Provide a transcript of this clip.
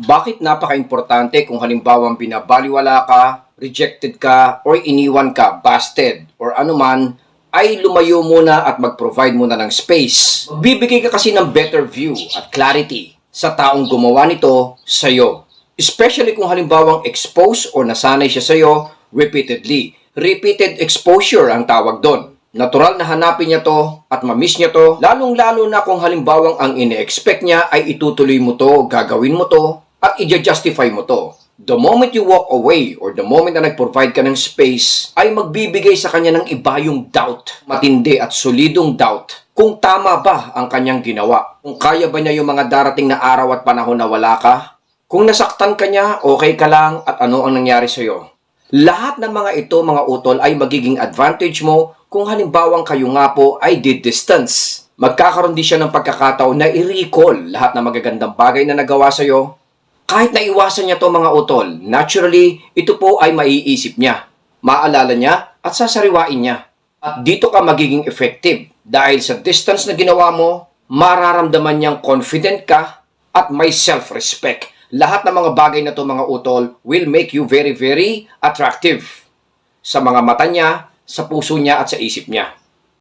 Bakit napaka-importante kung halimbawang binabaliwala ka, rejected ka, or iniwan ka, busted, or anuman, ay lumayo muna at mag-provide muna ng space. Bibigay ka kasi ng better view at clarity sa taong gumawa nito sa'yo. Especially kung halimbawang expose or nasanay siya sa'yo repeatedly. Repeated exposure ang tawag doon. Natural na hanapin niya to at mamiss niya to, lalong-lalo na kung halimbawang ang ine-expect niya ay itutuloy mo to, gagawin mo to, at i-justify mo to. The moment you walk away or the moment na nag-provide ka ng space, ay magbibigay sa kanya ng iba yung doubt, matindi at solidong doubt, kung tama ba ang kanyang ginawa. Kung kaya ba niya yung mga darating na araw at panahon na wala ka, kung nasaktan ka niya, okay ka lang at ano ang nangyari sa'yo. Lahat ng mga ito, mga utol, ay magiging advantage mo kung halimbawang kayo nga po ay did distance. Magkakaroon din siya ng pagkakataon na i-recall lahat ng magagandang bagay na nagawa sa'yo. Kahit naiwasan niya to mga utol, naturally, ito po ay maiisip niya, maalala niya at sasariwain niya. At dito ka magiging effective dahil sa distance na ginawa mo, mararamdaman niyang confident ka at may self-respect. Lahat ng mga bagay na to mga utol will make you very, very attractive sa mga mata niya, sa puso niya at sa isip niya.